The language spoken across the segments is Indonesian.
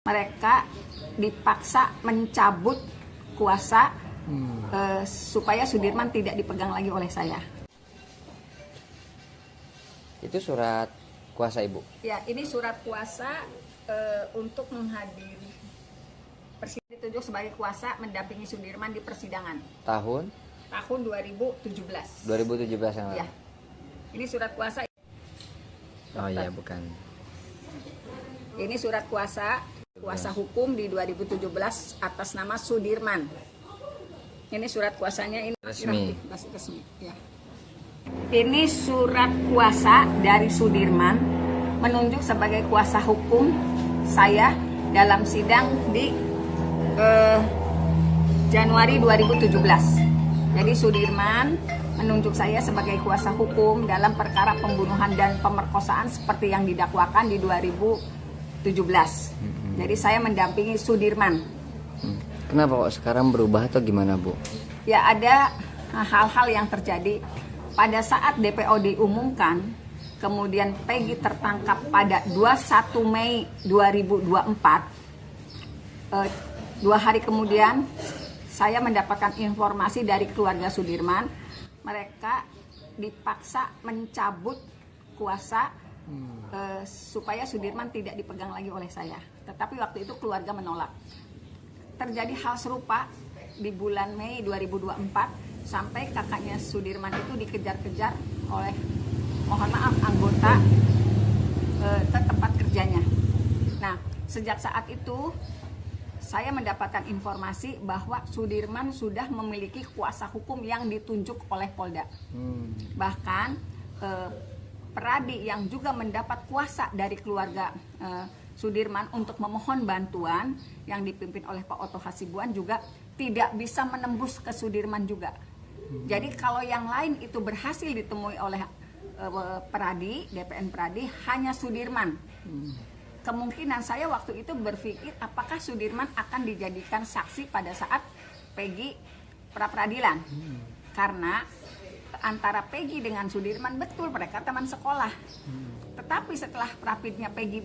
Mereka dipaksa mencabut kuasa supaya Sudirman tidak dipegang lagi oleh saya. Itu surat kuasa Ibu? Ya, ini surat kuasa untuk menghadiri Presiden ditunjuk sebagai kuasa mendampingi Sudirman di persidangan. Tahun 2017. 2017 yang lalu? Ya, ini surat kuasa. Oh iya, bukan. Ini surat kuasa hukum di 2017 atas nama Sudirman. Ini surat kuasanya, ini Resmi. masih resmi. Ya. Ini surat kuasa dari Sudirman menunjuk sebagai kuasa hukum saya dalam sidang di Januari 2017. Jadi Sudirman menunjuk saya sebagai kuasa hukum dalam perkara pembunuhan dan pemerkosaan seperti yang didakwakan di 2017. Jadi saya mendampingi Sudirman. Kenapa kok sekarang berubah atau gimana, Bu? Ya, ada hal-hal yang terjadi pada saat DPO diumumkan, kemudian Peggy tertangkap pada 21 Mei 2024. 2 hari kemudian saya mendapatkan informasi dari keluarga Sudirman, mereka dipaksa mencabut kuasa supaya Sudirman tidak dipegang lagi oleh saya. Tetapi waktu itu keluarga menolak. Terjadi hal serupa di bulan Mei 2024 sampai kakaknya Sudirman itu dikejar-kejar oleh, mohon maaf, anggota ke tempat kerjanya. Nah, sejak saat itu saya mendapatkan informasi bahwa Sudirman sudah memiliki kuasa hukum yang ditunjuk oleh Polda. Bahkan Peradi yang juga mendapat kuasa dari keluarga Sudirman untuk memohon bantuan yang dipimpin oleh Pak Oto Hasibuan juga tidak bisa menembus ke Sudirman juga. Jadi kalau yang lain itu berhasil ditemui oleh Peradi, DPN Peradi, hanya Sudirman. Kemungkinan saya waktu itu berpikir apakah Sudirman akan dijadikan saksi pada saat Peggy pra-peradilan. Karena antara Peggy dengan Sudirman betul mereka teman sekolah. Tetapi setelah prapidnya Peggy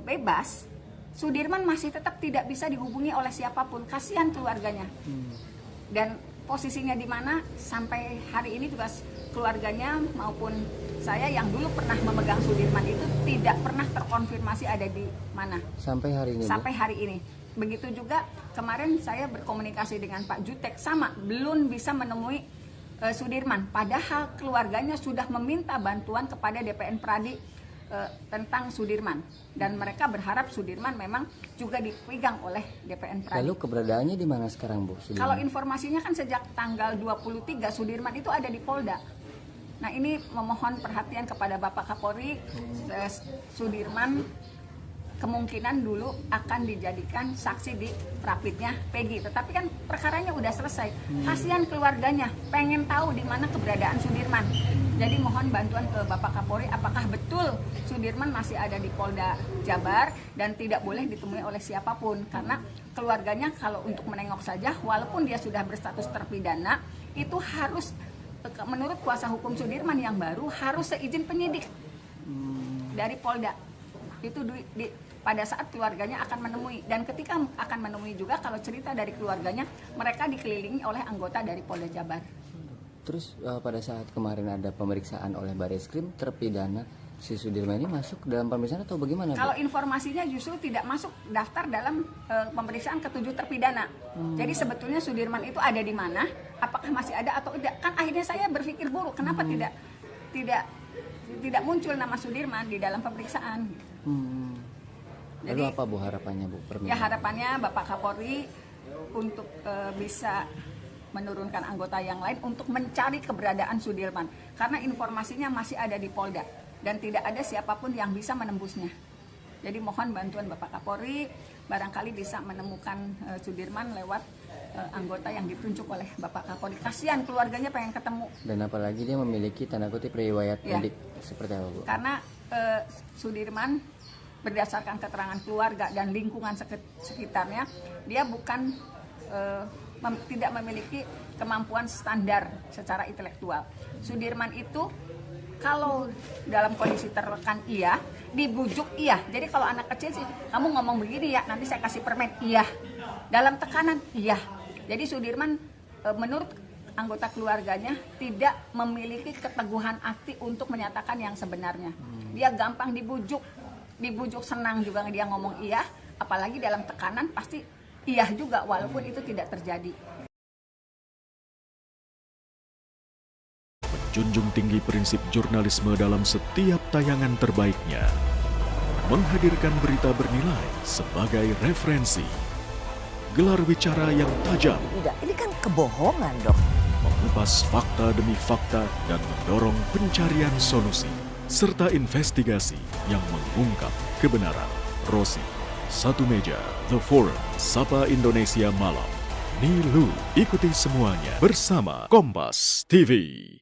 bebas, Sudirman masih tetap tidak bisa dihubungi oleh siapapun. Kasihan keluarganya. Dan posisinya di mana sampai hari ini juga keluarganya maupun saya yang dulu pernah memegang Sudirman itu tidak pernah terkonfirmasi ada di mana. Sampai hari ini? Sampai hari ini. Begitu juga kemarin saya berkomunikasi dengan Pak Jutek, sama, belum bisa menemui Sudirman. Padahal keluarganya sudah meminta bantuan kepada DPN Pradi tentang Sudirman. Dan mereka berharap Sudirman memang juga dipegang oleh DPN Pradi. Lalu keberadaannya di mana sekarang, Bu? Sudirman? Kalau informasinya kan sejak tanggal 23 Sudirman itu ada di Polda. Nah, ini memohon perhatian kepada Bapak Kapolri. Sudirman kemungkinan dulu akan dijadikan saksi di prapidnya Peggy. Tetapi kan perkaranya udah selesai. Kasihan keluarganya, pengen tahu di mana keberadaan Sudirman. Jadi mohon bantuan ke Bapak Kapolri, apakah betul Sudirman masih ada di Polda Jabar dan tidak boleh ditemui oleh siapapun. Karena keluarganya kalau untuk menengok saja, walaupun dia sudah berstatus terpidana, itu harus, menurut kuasa hukum Sudirman yang baru, harus seizin penyidik dari Polda. Itu pada saat keluarganya akan menemui. Dan ketika akan menemui juga, kalau cerita dari keluarganya, mereka dikelilingi oleh anggota dari Polda Jabar. Terus pada saat kemarin ada pemeriksaan oleh Bareskrim, terpidana si Sudirman ini masuk dalam pemeriksaan atau bagaimana, Bu? Kalau informasinya justru tidak masuk daftar dalam pemeriksaan ke-7 terpidana. Jadi sebetulnya Sudirman itu ada di mana? Apakah masih ada atau tidak? Kan akhirnya saya berpikir buruk, kenapa tidak muncul nama Sudirman di dalam pemeriksaan. Lalu Jadi, apa, Bu, harapannya, Bu? Ya, harapannya Bapak Kapolri untuk bisa menurunkan anggota yang lain untuk mencari keberadaan Sudirman. Karena informasinya masih ada di Polda dan tidak ada siapapun yang bisa menembusnya. Jadi mohon bantuan Bapak Kapolri, barangkali bisa menemukan Sudirman lewat anggota yang ditunjuk oleh Bapak Kapolri. Kasihan keluarganya pengen ketemu. Dan apalagi dia memiliki tanda kutip riwayat mudik seperti apa, Bu? Karena Sudirman berdasarkan keterangan keluarga dan lingkungan sekitarnya, dia bukan tidak memiliki kemampuan standar secara intelektual. Sudirman itu Kalau dalam kondisi tertekan iya, dibujuk iya. Jadi kalau anak kecil sih, kamu ngomong begini ya, nanti saya kasih permen iya. Dalam tekanan iya. Jadi Sudirman menurut anggota keluarganya tidak memiliki keteguhan hati untuk menyatakan yang sebenarnya. Dia gampang dibujuk senang juga dia ngomong iya, apalagi dalam tekanan pasti iya juga walaupun itu tidak terjadi. Junjung tinggi prinsip jurnalisme dalam setiap tayangan terbaiknya. Menghadirkan berita bernilai sebagai referensi. Gelar bicara yang tajam, Tidak, ini kan kebohongan, Dok. mengupas fakta demi fakta dan mendorong pencarian solusi. Serta investigasi yang mengungkap kebenaran. Rosi, Satu Meja, The Forum, Sapa Indonesia Malam. Nilu, ikuti semuanya bersama Kompas TV.